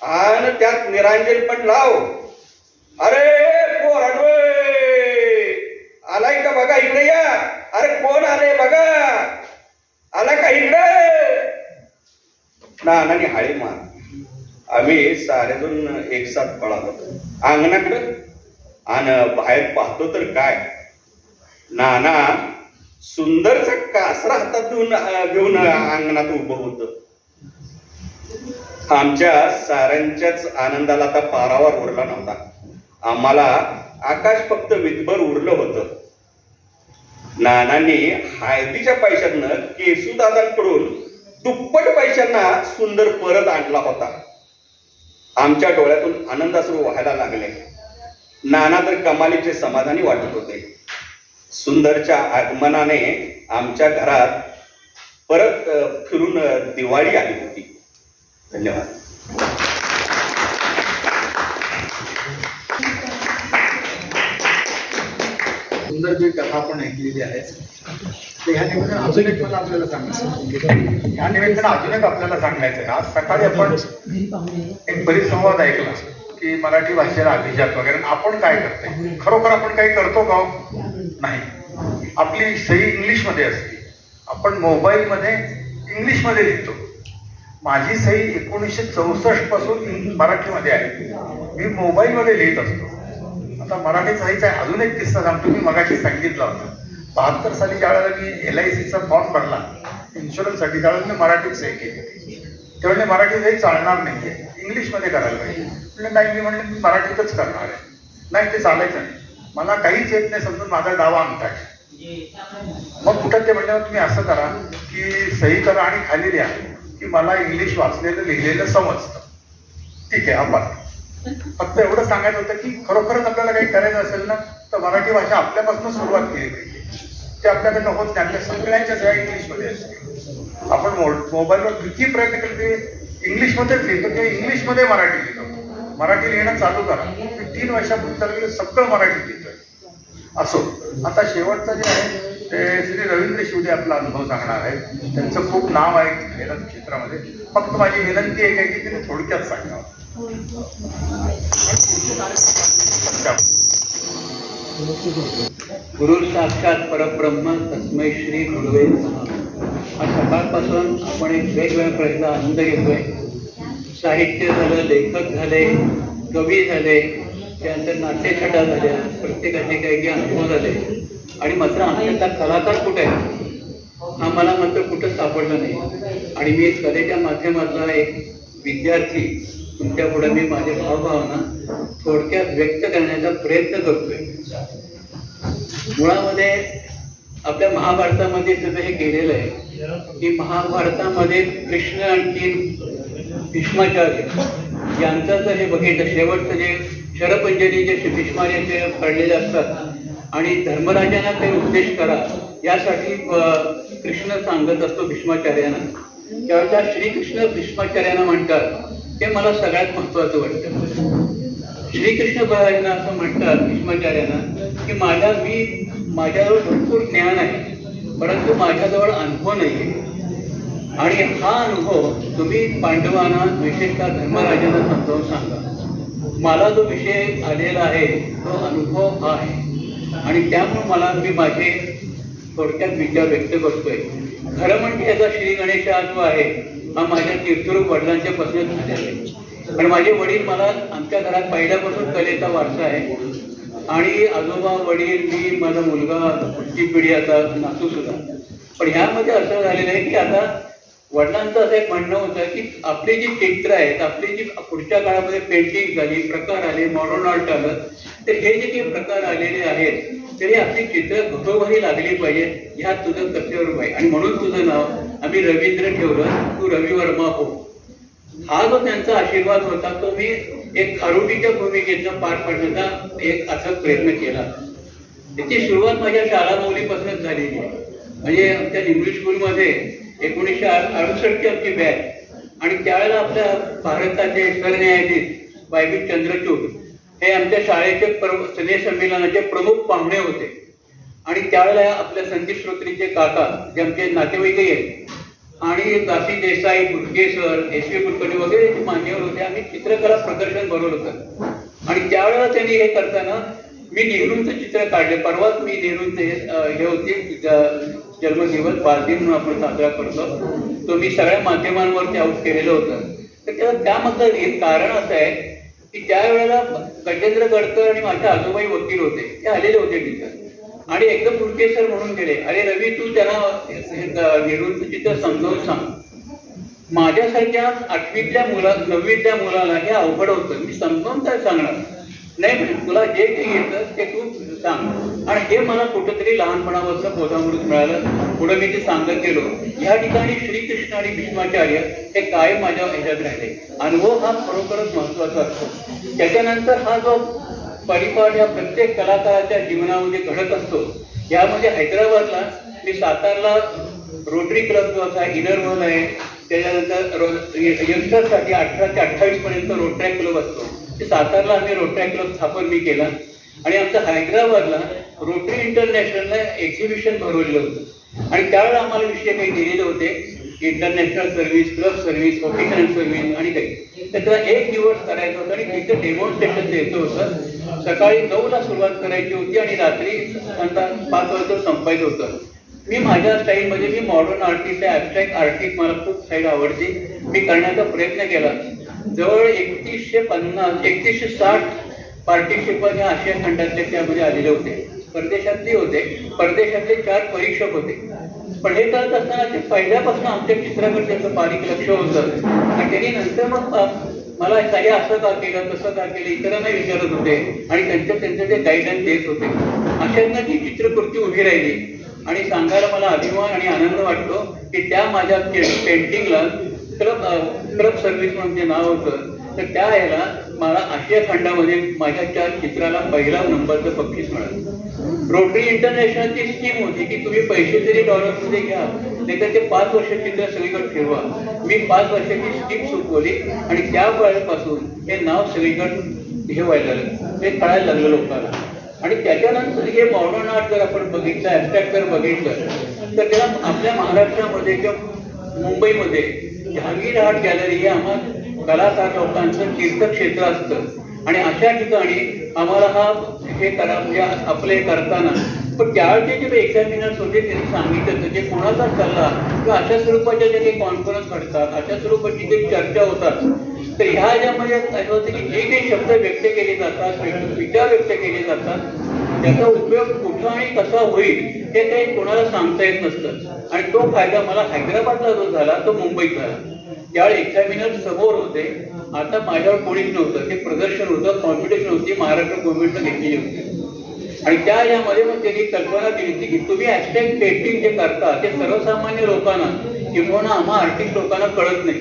आणि त्यात निरांजन पण लाव. अरे पोरांनो, आलाय का बघा, इकडे या. अरे कोण आले बघा, आला का इकडे? नानाने हाळी मार. आम्ही सारेजण एकसाथ पळालो अंगणाकडे आणि बाहेर पाहतो तर काय, नाना सुंदरचा कासरा हातात घेऊन अंगणात उभं होत. आमच्या साऱ्यांच्याच आनंदाला आता पारावर उरला नव्हता. आम्हाला आकाश फक्त विधभर उरलं होतं. नानांनी हळदीच्या पैशातनं केसूदादांकडून दुप्पट पैशांना सुंदर परत आणला होता. आमच्या डोळ्यातून आनंदाश्रू व्हायला लागले. नाना तर कमालीचे समाधानी वाटत होते. सुंदरच्या आगमनाने आमच्या घरात परत फिरून दिवाळी आली होती. धन्यवाद. सुंदर जी कथा आपण ऐकलेली आहे ह्या निमित्तानं अजून एक मला आपल्याला सांगायचं. ह्या निमित्तानं अजून एक आपल्याला सांगायचं आहे. आज सकाळी आपण एक परिसंवाद ऐकला की मराठी भाषेला अभिजात वगैरे. आपण काय करतोय, खरोखर आपण काही करतो का? नाही. आपली सही इंग्लिशमध्ये असते. आपण मोबाईलमध्ये इंग्लिशमध्ये लिहितो. माझी सही 1964 पासून मराठीमध्ये आहे. मी मोबाईलमध्ये लिहित असतो. आता मराठी सहीचा अजून एक किस्सा सांगतो. मी मगाशी सांगितला होता 72 साली ज्या वेळेला मी LICचा फॉर्म भरला इन्शुरन्ससाठी, त्यावेळेला मी मराठीत सही केली. त्यावेळेला मराठी सही चालणार नाहीये, इंग्लिशमध्ये करायला पाहिजे. म्हणजे नाही, मी म्हणलं मी मराठीतच करणार आहे. नाही, ते चालायचं नाही. मला काहीच येत नाही समजून माझा डावा अंगठा आहे. मग कुठं ते म्हणल्यावर तुम्ही असं करा की सही करा आणि खाली लिहा की मला इंग्लिश वाचलेलं लिहिलेलं समजतं. ठीक आहे, आपण फक्त एवढं सांगायचं होतं की खरोखरच आपल्याला काही करायचं असेल ना तर तर मराठी भाषा आपल्यापासून सुरुवात केली पाहिजे. ते आपल्याकडनं होत नाही. आपल्या सगळ्यांच्या सगळ्या इंग्लिशमध्ये असते. आपण मोबाईलवर किती प्रयत्न केले ते इंग्लिशमध्येच लिहितो किंवा इंग्लिशमध्ये मराठी लिहितो. मराठी लिहिणं चालू करा. मी 3 वर्षापूर्वी चालू केलं, सगळं मराठी लिहितोय. असो, आता शेवटचं जे आहे ते श्री रवींद्र शिवदे आपला अनुभव सांगणार आहेत. त्यांचं खूप नाव आहे खेळ क्षेत्रामध्ये. फक्त माझी विनंती आहे की तिने थोडक्यात सांगावं. गुरु साक्षात परब्रह्म तस्मै श्री गुरुवे नमः. आज सकाळपासून आपण एक वेगवेगळ्या प्रकारचा आनंद घेतोय. साहित्य झालं, लेखक झाले, कवी झाले, त्यानंतर नाट्यछटा झाल्या, प्रत्येकाचे काही अनुभव झाले. आणि मात्र आमच्यातला कलाकार कुठे आहे हा मला मात्र कुठं सापडलं नाही. आणि मी कलेच्या माध्यमातला एक विद्यार्थी तुमच्या पुढे मी माझे भावभावना थोडक्यात व्यक्त करण्याचा प्रयत्न करतोय. मुळामध्ये आपल्या महाभारतामध्ये सुद्धा हे केलेलं आहे की महाभारतामध्ये कृष्ण आणखी भीष्माचार्य यांचं जर हे बघितलं, शेवटचं जे शरपंजरी जे भीष्माचे पडलेले असतात आणि धर्मराजांना ते उपदेश करा यासाठी कृष्ण सांगत असतो भीष्माचार्यांना. त्यावेळेला श्रीकृष्ण भीष्माचार्यांना म्हणतात, ते मला सगळ्यात महत्वाचं वाटतं. श्रीकृष्ण बळांना असं म्हणतात भीष्माचार्यांना की माझ्याजवळ भरपूर ज्ञान आहे, परंतु माझ्याजवळ अनुभव नाही आहे. आणि हा अनुभव तुम्ही पांडवांना, विशेषतः धर्मराजांना समजावून सांगा. मला जो विषय आलेला आहे तो अनुभव हा आहे. आणि त्यामुळे मी माझे थोडक्यात विचार व्यक्त करतोय. खरं म्हणजे याचा श्री गणेश जो आहे हा माझ्या तीर्थरूप वडिलांच्या पासूनच झालेला आहे. पण माझे वडील मला आमच्या घरात पहिल्यापासून कलेचा वारसा आहे. आणि आजोबा, वडील, मी, माझा मुलगा, पुढची पिढी, आता नातू सुद्धा. पण ह्यामध्ये असं झालेलं आहे की आता वडिलांचं असं एक म्हणणं होतं की आपली जी चित्र आहेत, आपली जी पुढच्या काळामध्ये पेंटिंग झाली, प्रकार आले, मॉडर्न आर्ट आलं, तर हे जे काही प्रकार आलेले आहेत तरी आपली चित्र घरोघरी लागली पाहिजे. ह्यात तुझं कर्तव्य आहे. आणि म्हणून तुझं नाव आम्ही रवींद्र ठेवलं, तू रवी वर्मा हो. हा जो त्यांचा आशीर्वाद होता तो मी एक खारुटीच्या भूमिकेतनं पार पाडण्याचा एक अथक प्रयत्न केला. त्याची सुरुवात माझ्या शाळा मौलीपासूनच झालेली आहे. म्हणजे आमच्या इंग्लिश स्कूलमध्ये 1968ची आमची बॅच. आणि त्यावेळेला आपल्या भारताचे सरन्यायाधीश वाय.बी. चंद्रचूड हे आमच्या शाळेचे स्नेहसंमेलनाचे प्रमुख पाहुणे होते. आणि त्यावेळेला आपल्या संदीप श्रोत्रीचे काका जे आमचे नातेवाईकही आहेत आणि दासी देसाई, बुर्गे सर, एस.व्ही. कुलकर्णी वगैरे जे मान्यवर होते, आम्ही चित्रकला प्रदर्शन भरवलं होतं. आणि त्यावेळेला त्यांनी हे करताना मी नेहरूंचं चित्र काढले. परवाच मी नेहरूंचे हे होते जन्मदिवस, बालदिन म्हणून आपण साजरा करतो, तो मी सगळ्या माध्यमांवरती आऊट केलेलं होतं. तर त्यामधलं एक कारण असं आहे की त्यावेळेला गजेंद्र गडकर आणि माझे आजोबाई वकील होते, ते आलेले होते टीचर. आणि एकदम बुर्गे सर म्हणून गेले, अरे रवी तू त्यांना नेहरूंचं चित्र समजावून सांग. माझ्यासारख्या 8वीतल्या 9वीतल्या मुलाला हे अवघड होतं. मी समजावून काय सांगणार नाही, म्हणजे तुला जे काही येतं ते तू सांग. आणि हे मला कुठेतरी लहानपणापासून बोधामृत मिळालं. पुढे मी ते सांगत गेलो. ह्या ठिकाणी श्रीकृष्ण आणि भीष्माचार्य हे कायम माझ्या ह्याच्यात राहिले. अनुभव हा खरोखरच महत्वाचा असतो. त्याच्यानंतर हा जो परिपाठ या प्रत्येक कलाकाराच्या जीवनामध्ये घडत असतो. यामध्ये हैदराबादला मी सातारला रोटरी क्लब जो असा इनर वर्ल्ड आहे, त्याच्यानंतर यंगस्टरसाठी 18 ते 28 पर्यंत रोटरी क्लब असतो, ते सातारला आम्ही रोटरी क्लब स्थापन मी केला. आणि आमचं हैदराबादला रोटरी इंटरनॅशनलला एक्झिबिशन भरवलेलं होतं. आणि त्यावेळेला आम्हाला विषय काही दिलेले होते, international service, club service, horticulture service आणि काही. तर त्याला 1 दिवस करायचं होतं आणि तिथे डेमॉन्स्ट्रेशन द्यायचं होतं. सकाळी 9ला सुरुवात करायची होती आणि रात्री 5 वाजता संपायचं होतं. मी माझ्या स्टाईलमध्ये, मी मॉडर्न आर्टिस्ट आहे, ॲबस्ट्रॅक्ट आर्टिस्ट, मला खूप स्टाईल आवडते, मी करण्याचा प्रयत्न केला. जवळ 3160 पार्टिसिपंट ह्या आशिया खंडातले त्यामध्ये आलेले होते. परदेशातले होते, परदेशातले 4 परीक्षक होते. पण हे करत असताना ते पहिल्यापासून आमच्या चित्राकडे त्याचं बारीक लक्ष होतं. आणि त्यांनी नंतर मग मला काही असं का केलं, तसं का केलं, इतरांना विचारत होते आणि त्यांचं ते गाईडलाईन देत होते. अशांना ती चित्रकृती उभी राहिली. आणि सांगायला मला अभिमान आणि आनंद वाटतो की त्या माझ्या पेंटिंगला क्लब सर्व्हिस म्हणून जे नाव होतं, तर त्या ह्याला मला आशिया खंडामध्ये माझ्या 4 चित्राला पहिला नंबरचं बक्षीस मिळालं. रोटरी इंटरनॅशनलची स्कीम होती की तुम्ही पैसे तरी डॉलर्समध्ये घ्या, नाहीतर ते 5 वर्ष चित्र सगळीकडे फिरवा. मी 5 वर्षाची स्कीम सुचवली आणि त्या वेळेपासून हे नाव सगळीकडे हे व्हायला लागलं, ते कळायला लागलं लोकांना. आणि त्याच्यानंतर हे मॉडर्न आर्ट जर आपण बघितलं, ॲबस्ट्रॅक्ट जर बघितलं तर त्याला आपल्या महाराष्ट्रामध्ये किंवा मुंबईमध्ये जहांगीर आर्ट गॅलरी हे आम्हाला कलाकार लोकांचं तीर्थक्षेत्र असतं. आणि अशा ठिकाणी आम्हाला हे करा म्हणजे आपले करताना पण त्यावेळचे जे एक्झामिनर्स होते त्यांनी सांगितलं होतं जे कोणाचा सल्ला किंवा अशा स्वरूपाच्या जे काही कॉन्फरन्स घडतात, अशा स्वरूपाची काही चर्चा होतात, तर ह्या ह्याच्यामध्ये असं होतं की जे काही शब्द व्यक्त केले जातात, विचार व्यक्त केले जातात, त्याचा उपयोग कुठं आणि कसा होईल हे काही कोणाला सांगता येत नसतं. आणि तो फायदा मला हैदराबादला जो झाला तो मुंबईत झाला. त्यावेळी एक्झामिनर समोर होते, आता माझ्यावर कोणीच नव्हतं, ते प्रदर्शन होतं, कॉम्पिटिशन होती, महाराष्ट्र गव्हर्नमेंटनं घेतलेली होती. आणि त्या यामध्ये मग त्यांनी कल्पना दिली होती की तुम्ही ॲबस्ट्रॅक्ट पेंटिंग जे करता ते सर्वसामान्य लोकांना किंवा आम्हा आर्टिस्ट लोकांना कळत नाही,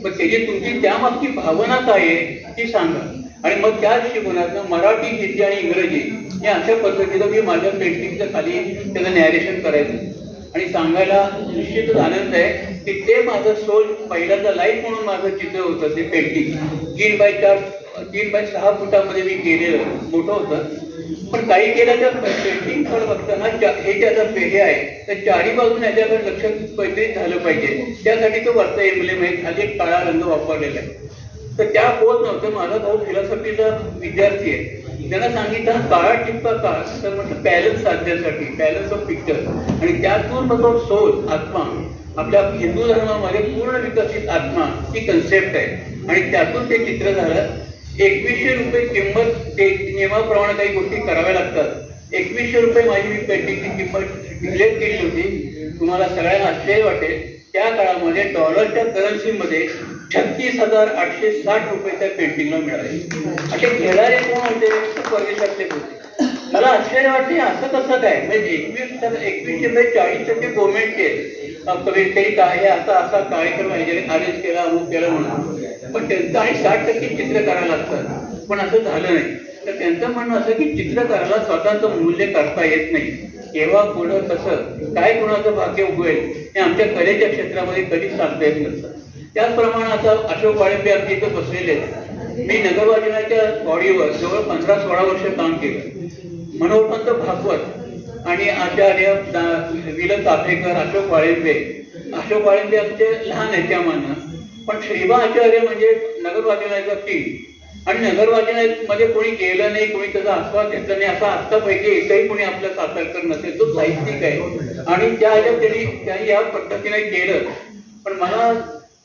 पण त्याची तुमची त्यामागची भावना काय आहे ती सांगा. आणि मग त्या दृष्टिकोनातून मराठी, हिंदी आणि इंग्रजी या अशा पद्धतीनं मी माझ्या पेंटिंगच्या खाली त्याचं नॅरेशन करायचं आणि सांगायला निश्चितच आनंद आहे की ते माझं सोल पहिल्यांदा लाईव्ह म्हणून माझं चित्र होतं. ते पेंटिंग 3 बाय 6 फुटामध्ये मी केलेलं मोठं होतं. पण काही केलं तर पेंटिंग कडे बघताना हे ज्याचं हे आहे तर चारी बाजून याच्याकडे लक्ष केंद्रित झालं पाहिजे, त्यासाठी तो वरचा एम्ब्लेम आहे, खाली एक काळा रंग वापरलेला आहे. तर त्या होत नव्हतं. माझा भाऊ फिलॉसॉफीचा विद्यार्थी आहे, त्यांना सांगितलं काळा टिप्पा का, तर म्हटलं बॅलन्स साधण्यासाठी, बॅलन्स ऑफ पिक्चर. आणि त्यातून मग तो सोल आत्मा आपल्या हिंदू धर्मामध्ये पूर्ण विकसित आत्मा ही कन्सेप्ट आहे आणि त्यातून ते चित्र झालं. 2100 रुपये किंमत, ते नियमाप्रमाणे काही गोष्टी कराव्या लागतात. 2100 रुपये माझी मी पेंटिंगची किंमत डिक्लेअर केली होती. तुम्हाला सगळ्यांना आश्चर्य वाटेल, त्या काळामध्ये डॉलरच्या करन्सीमध्ये 36,860 रुपये त्या पेंटिंगला मिळाले. असे घेणारे कोण होते, परदेशातले होते. मला आश्चर्य वाटते असं कसं काय, म्हणजे 2140% गव्हर्नमेंटचे कधी काय आता असा कार्यक्रम अरेंज केला, अमुक केला म्हणून, पण त्यांचं आणि 60% चित्र करायला लागतात. पण असं झालं नाही. तर त्यांचं म्हणणं असं की चित्रकाराला स्वतःचं मूल्य करता येत नाही. केव्हा पुढं कसं काय कोणाचं भाग्य उगवेल हे आमच्या कलेच्या क्षेत्रामध्ये कधीच सांगता येत नसतं. त्याचप्रमाणे आता अशोक वाळिंबे आमच्या इथं बसलेले आहेत. मी नगरवाचनाच्या बॉडीवर जवळ 15-16 वर्ष काम केलं. मनोहरपंत भागवत आणि आचार्य विल चाफेकर, अशोक वाळिंबे आमचे लहान आहेत त्या मानणं, पण श्रीबा आचार्य म्हणजे नगरवाचनाचा टीम. आणि नगरवाचनामध्ये कोणी गेलं नाही, कोणी त्याचा आस्वाद घेतला नाही, असा आत्तापैकी एकही कोणी आपल्या सातारकर नसेल. तो साहित्यिक आहे आणि त्या त्यांनी या पद्धतीने केलं. पण मला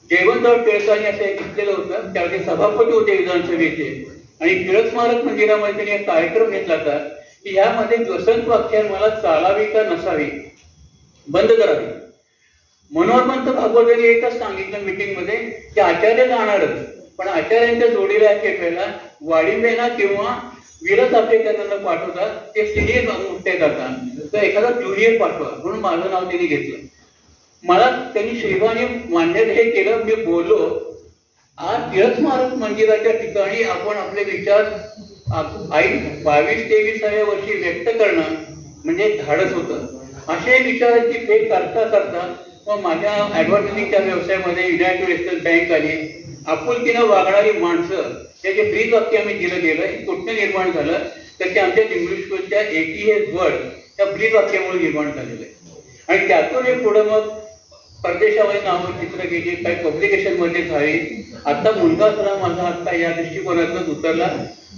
जयवंतराव टिळकांनी असं घेतलेलं होतं, त्यावेळी सभापती होते विधानसभेचे आणि टिळक स्मारक मंदिरामध्ये त्यांनी एक कार्यक्रम घेतला होता की यामध्ये वसंत वाक्यान मला चालावी का नसावी, बंद करावी. मनोहरपंत भागवत यांनी एकच सांगितलं मीटिंगमध्ये की आचार्य जाणारच, पण आचार्यांच्या जोडीला वेळेला वाळिंबेना किंवा विल चाफेकरांना पाठवतात, ते सिनियर मोठे करतात, तर एखादा ज्युनियर पाठवा म्हणून माझं नाव त्यांनी घेतलं. मला त्यांनी श्रीबाने मान्य हे केलं. मी बोललो आज टिळक स्मारक मंदिराच्या ठिकाणी आपण आपले विचार 22-23व्या वर्षी व्यक्त करणं म्हणजे धाडस होतं. असे विचारांची फेक करता करता मग माझ्या ऍडव्हर्टायझिंगच्या व्यवसायामध्ये युनायटेड वेस्टर्न बँक आली. आपुलकीनं वागणारी माणसं त्याचे ब्रीज वाक्य आम्ही दिलं गेलं. कुठनं निर्माण झालं तर ते आमच्या इंग्लिश स्कूलच्या 80 हे वर्ड त्या ब्रीज वाक्यामुळे निर्माण झालेलं आहे. आणि त्यातून हे पुढं मग परदेशामध्ये नावं चित्र गेली, काही पब्लिकेशन मध्ये झाली. आता मुलगा सुद्धा माझा आता या दृष्टिकोनातून उतरला.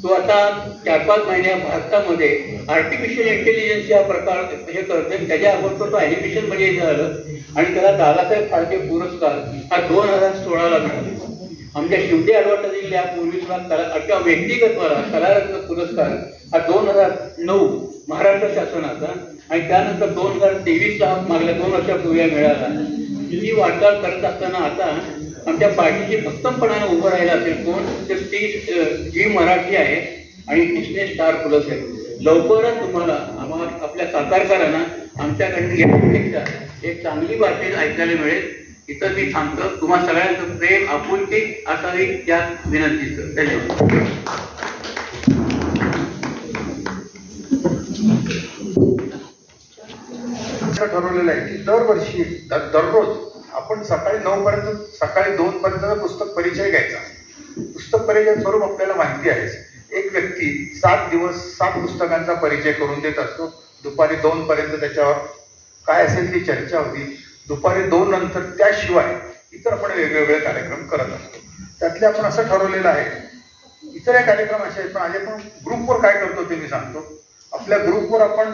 तो आता 4-5 महिन्या भारतामध्ये आर्टिफिशियल इंटेलिजन्स हा प्रकार हे करतोय. त्याच्या अगोदर तो ॲनिमेशन मध्ये झालं आणि त्याला दादासाहेब फाळके पुरस्कार हा 2016ला मिळाला. आमच्या शिवडे ॲडव्हर्टायझिंग यापूर्वी सुद्धा व्यक्तिगत कलारत्न पुरस्कार हा 2009 महाराष्ट्र शासनाचा आणि त्यानंतर 2023ला मागल्या 2 वर्षापूर्वी मिळाला. ही वाटचाल करत असताना आता आमच्या पार्टीची भक्कमपणाने उभं राहिला असेल कोण तर ती जी मराठी आहे आणि डिस्ने स्टार प्लस आहे. लवकरच तुम्हाला आपल्या सातारकरांना आमच्याकडे यापेक्षा एक चांगली बातमी ऐकायला मिळेल. इथं मी थांबतो. तुम्हा सगळ्यांचं प्रेम आपुलकी असावी या विनंतीचं. धन्यवाद. ठरवलेलं आहे की दरवर्षी दररोज आपण सकाळी 9 पर्यंत सकाळी 2 पर्यंत पुस्तक परिचय घ्यायचा. पुस्तक परिचय स्वरूप आपल्याला माहिती आहे. एक व्यक्ती 7 दिवस 7 पुस्तकांचा परिचय करून देत असतो. दुपारी 2 पर्यंत त्याच्यावर काय असेल ती चर्चा होती. दुपारी 2 नंतर त्याशिवाय इतर आपण वेगवेगळे कार्यक्रम करत असतो. त्यातले आपण असं ठरवलेलं आहे. इतर कार्यक्रम असे आहेत, पण आज आपण ग्रुपवर काय करतो ते मी सांगतो. आपल्या ग्रुपवर आपण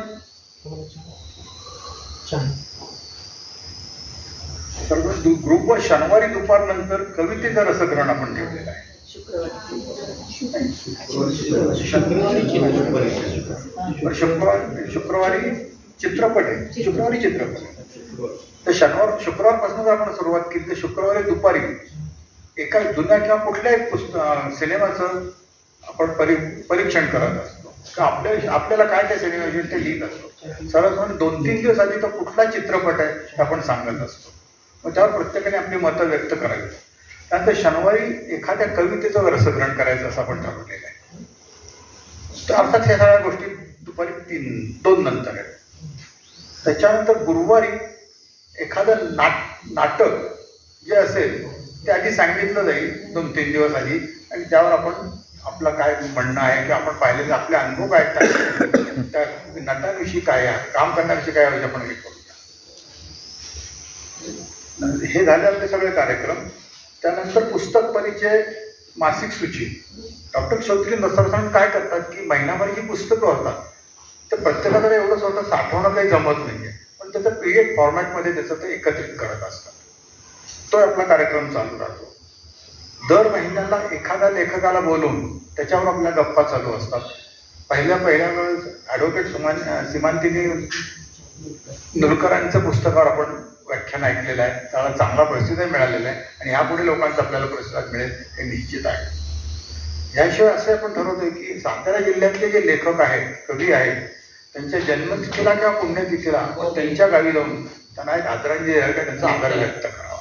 ग्रुपवर शनिवारी दुपारनंतर कवितेचं रसग्रहण आपण ठेवलेलं आहे. शुक्रवारी चित्रपट आहे. तर शुक्रवारपासून आपण सुरुवात केली. तर शुक्रवारी दुपारी एका जुन्या किंवा कुठल्याही सिनेमाचं आपण परीक्षण करत असतो. आपल्याला काय त्या सिनेमाविषयी ते लिहित असतो. सर्वसाधारण 2-3 दिवस आधी तो कुठला चित्रपट आहे हे आपण सांगत असतो. मग त्यावर प्रत्येकाने आपली मतं व्यक्त करावी. त्यानंतर शनिवारी एखाद्या कवितेचं रसग्रहण करायचं असं आपण ठरवलेलं आहे. तर अर्थात ह्या सगळ्या गोष्टी दुपारी 2 नंतर आहेत. त्याच्यानंतर गुरुवारी एखादं नाटक जे असेल ते आधी सांगितलं जाईल 2-3 दिवस आधी, आणि त्यावर आपण आपलं काय म्हणणं आहे की आपण पाहिलेले आपले अनुभव काय त्या नटांविषयी काय आहे, काम करण्याविषयी काय आहे आपण हे करूया. हे झाले आपले सगळे कार्यक्रम. त्यानंतर पुस्तक परिचय, मासिक सूची. डॉक्टर क्षौत्री सर्वसाधारण काय करतात की महिनाभर जी पुस्तकं होतात ते प्रत्येकाकडे एवढं स्वतः साठवणं काही जमत नाहीये, पण त्याचं PDF फॉर्मॅटमध्ये त्याचं ते एकत्रित करत असतात. तो आपला कार्यक्रम चालू राहतो. दर महिन्याला एखाद्या लेखकाला बोलवून त्याच्यावर आपल्या गप्पा चालू असतात. पहिल्या वेळेस ॲडव्होकेट सीमांतिनी नुरकरांचं पुस्तकावर आपण व्याख्यान ऐकलेलं आहे. त्याला चांगला प्रतिसाद मिळालेला आहे आणि ह्यापुढे लोकांचा आपल्याला प्रतिसाद मिळेल हे निश्चित आहे. याशिवाय असे आपण ठरवतोय की सातारा जिल्ह्यातले जे लेखक आहेत, कवी आहेत, त्यांच्या जन्मतिथीला किंवा पुण्यतिथीला त्यांच्या गावी जाऊन त्यांना एक आदरांजली आहे का त्यांचा आदर व्यक्त करावा.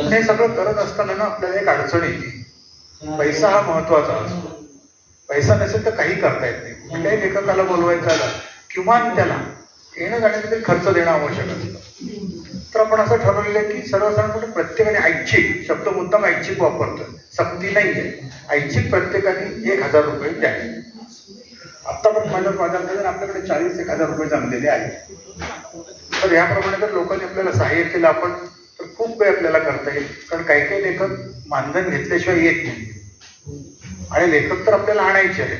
हे सगळं करत असताना ना आपल्याला एक अडचण येते. पैसा हा महत्वाचा असतो. पैसा नसेल तर काही करता येत नाही. कुठल्याही लेखकाला बोलवायचं आलं किमान त्याला येणं जाण्यासाठी खर्च देणं आवश्यक असतं. तर आपण असं ठरवलेलं आहे की सर्वसाधारणपणे प्रत्येकाने ऐच्छिक शब्द मुद्दाम ऐच्छिक वापरतो, सक्ती नाहीये. ऐच्छिक प्रत्येकाने 1,000 रुपये द्यावे. आतापर्यंत माझ्या आपल्याकडे 40,000 रुपये जमलेले आहेत. तर याप्रमाणे जर लोकांनी आपल्याला सहाय्य केलं आपण तर खूप काही आपल्याला करता येईल. कारण काही काही लेखक मानधन घेतल्याशिवाय येत नाही आणि लेखक तर आपल्याला आणायचे आहे.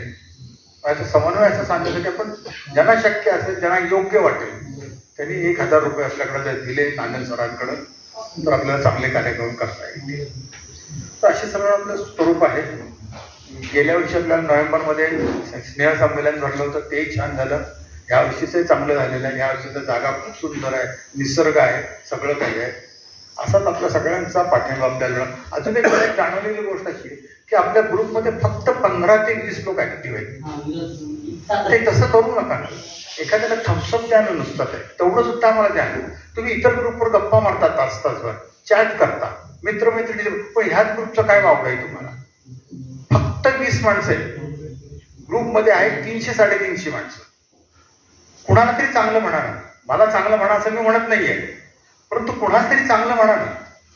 याचा समन्वय असं सांगण्यासाठी आपण ज्यांना शक्य असेल, ज्यांना योग्य वाटेल त्यांनी 1,000 रुपये आपल्याकडे जर दिले नांदन सरांकडे तर आपल्याला चांगले कार्यक्रम करता येईल. तर असे सगळं आपलं स्वरूप आहे. गेल्या वर्षी आपल्याला नोव्हेंबरमध्ये स्नेह संमेलन भरलं होतं, तेही छान झालं. ह्या वर्षीचंही चांगलं झालेलं आहे. ह्या वर्षीचं जागा खूप सुंदर आहे, निसर्ग आहे, सगळं काही आहे. असाच आपल्या सगळ्यांचा पाठिंबा आपल्याला. अजून एक जाणवलेली गोष्ट अशी की आपल्या ग्रुपमध्ये फक्त 15 ते 20 लोक ऍक्टिव्ह आहेत. ते तसं करू नका. एखाद्याला थम्सअप द्या ना नुसतं, ते तेवढं सुद्धा आम्हाला द्या. तुम्ही इतर ग्रुपवर गप्पा मारता तास-तासभर, चॅट करता, मित्रमैत्रिणी, पण ह्याच ग्रुपचं काय वाव आहे तुम्हाला? फक्त 20 माणसं आहेत ग्रुपमध्ये, आहेत 300-350 माणसं. कुणाला तरी चांगलं म्हणा ना. मला चांगलं म्हणा असं मी म्हणत नाहीये, परंतु कुणाला तरी चांगलं म्हणा ना.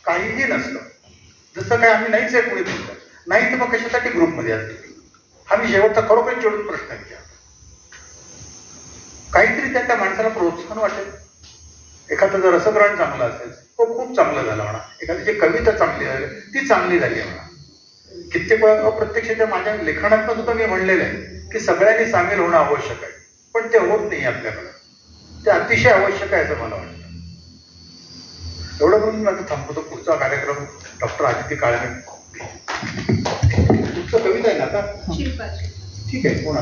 काहीही नसतं. जसं काय आम्ही नाहीच आहे कुणी तुमचं नाही, तर मग कशासाठी ग्रुपमध्ये असतो? हा मी शेवटचा खरोखर चिडून प्रश्न विचारतो. काहीतरी त्या माणसाला प्रोत्साहन वाटेल. एखादं जर रसग्रहण चांगलं असेल तो खूप चांगलं झालं म्हणा. एखादी जी कविता चांगली झाली ती चांगली झाली म्हणा. कित्येक वेळा अप्रत्यक्षरित्या माझ्या लेखनात सुद्धा मी म्हणलेलं आहे की सगळ्यांनी सामील होणं आवश्यक आहे, पण ते होत नाही आपल्याकडं. ते अतिशय आवश्यक आहे असं मला वाटतं. एवढं करून माझं थांबवतो. पुढचा कार्यक्रम डॉक्टर आदिती काळे. तुमचं कविता आहे ना आता? ठीक आहे. कोण